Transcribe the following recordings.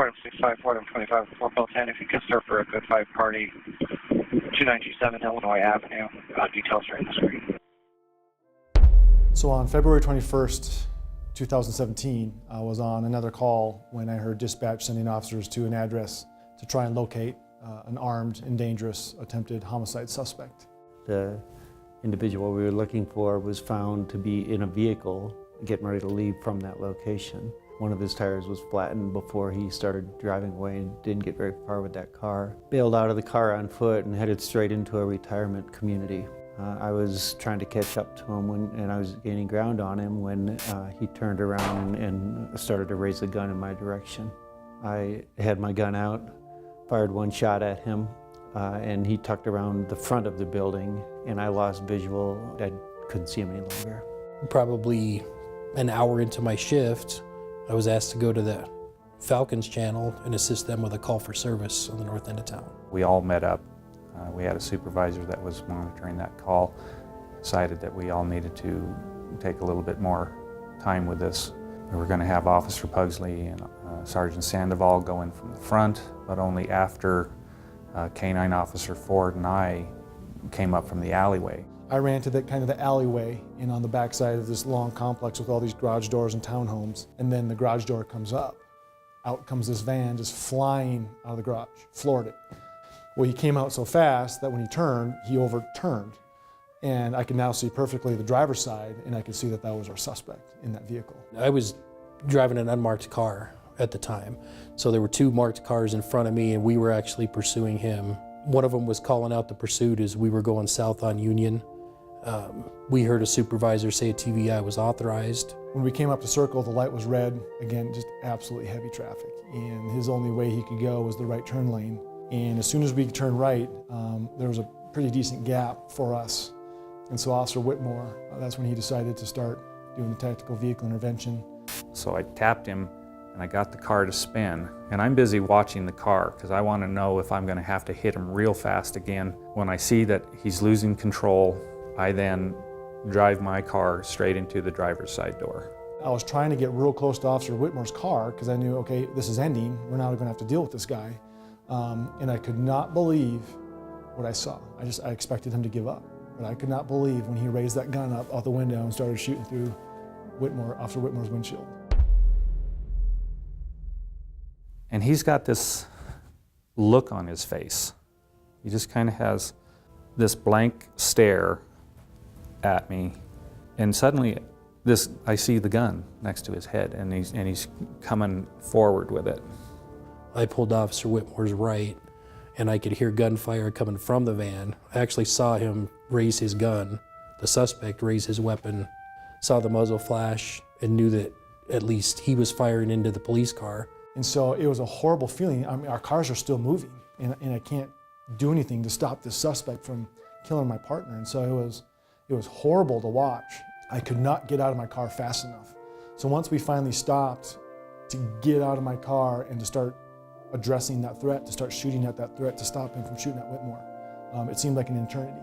Fordham 65, Fordham 25, 410. If you could start for a good 5 party, 2927 Illinois Avenue. Details are in the screen. So on February 21st, 2017, I was on another call when I heard dispatch sending officers to an address to try and locate an armed and dangerous attempted homicide suspect. The individual we were looking for was found to be in a vehicle getting ready to leave from that location. One of his tires was flattened before he started driving away and didn't get very far with that car. Bailed out of the car on foot and headed straight into a retirement community. I was trying to catch up to him and I was gaining ground on him when he turned around and started to raise the gun in my direction. I had my gun out, fired one shot at him, and he tucked around the front of the building and I lost visual. I couldn't see him any longer. Probably an hour into my shift, I was asked to go to the Falcons channel and assist them with a call for service on the north end of town. We all met up. We had a supervisor that was monitoring that call, decided that we all needed to take a little bit more time with this. We were going to have Officer Pugsley and Sergeant Sandoval go in from the front, but only after K-9 Officer Ford and I came up from the alleyway. I ran to the alleyway and on the backside of this long complex with all these garage doors and townhomes, and then the garage door comes up. Out comes this van just flying out of the garage, floored it. Well, he came out so fast that when he turned, he overturned. And I could now see perfectly the driver's side, and I could see that that was our suspect in that vehicle. I was driving an unmarked car at the time. So there were 2 marked cars in front of me and we were actually pursuing him. One of them was calling out the pursuit as we were going south on Union. We heard a supervisor say a TVI was authorized. When we came up to circle, the light was red. Again, just absolutely heavy traffic. And his only way he could go was the right turn lane. And as soon as we turned right, there was a pretty decent gap for us. And so Officer Whitmore, that's when he decided to start doing the tactical vehicle intervention. So I tapped him and I got the car to spin. And I'm busy watching the car because I want to know if I'm going to have to hit him real fast again. When I see that he's losing control, I then drive my car straight into the driver's side door. I was trying to get real close to Officer Whitmore's car because I knew, okay, this is ending. We're now going to have to deal with this guy. And I could not believe what I saw. I expected him to give up. But I could not believe when he raised that gun up out the window and started shooting through Officer Whitmore's windshield. And he's got this look on his face. He just kind of has this blank stare at me. And suddenly I see the gun next to his head and he's coming forward with it. I pulled Officer Whitmore's right and I could hear gunfire coming from the van. I actually saw him raise his gun, the suspect raise his weapon, saw the muzzle flash, and knew that at least he was firing into the police car. And so it was a horrible feeling. I mean, our cars are still moving, and I can't do anything to stop this suspect from killing my partner. And so it was horrible to watch. I could not get out of my car fast enough. So once we finally stopped to get out of my car and to start addressing that threat, to start shooting at that threat, to stop him from shooting at Whitmore, it seemed like an eternity.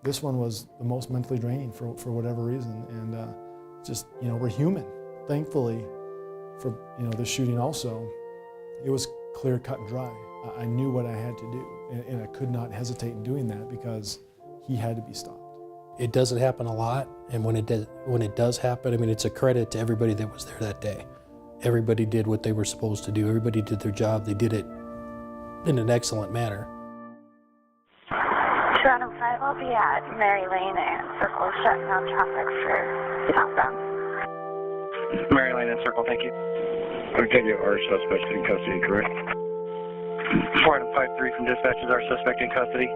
This one was the most mentally draining for whatever reason, and just, we're human. Thankfully, for this shooting also, it was clear, cut, and dry. I knew what I had to do, and I could not hesitate in doing that because he had to be stopped. It doesn't happen a lot, and when it does happen, I mean, it's a credit to everybody that was there that day. Everybody did what they were supposed to do. Everybody did their job. They did it in an excellent manner. 205, I'll be at Mary Lane and Circle, shutting down traffic for southbound. Mary Lane and Circle, thank you. Okay, you are suspect in custody, correct? Fordham 5-3 from dispatch is our suspect in custody.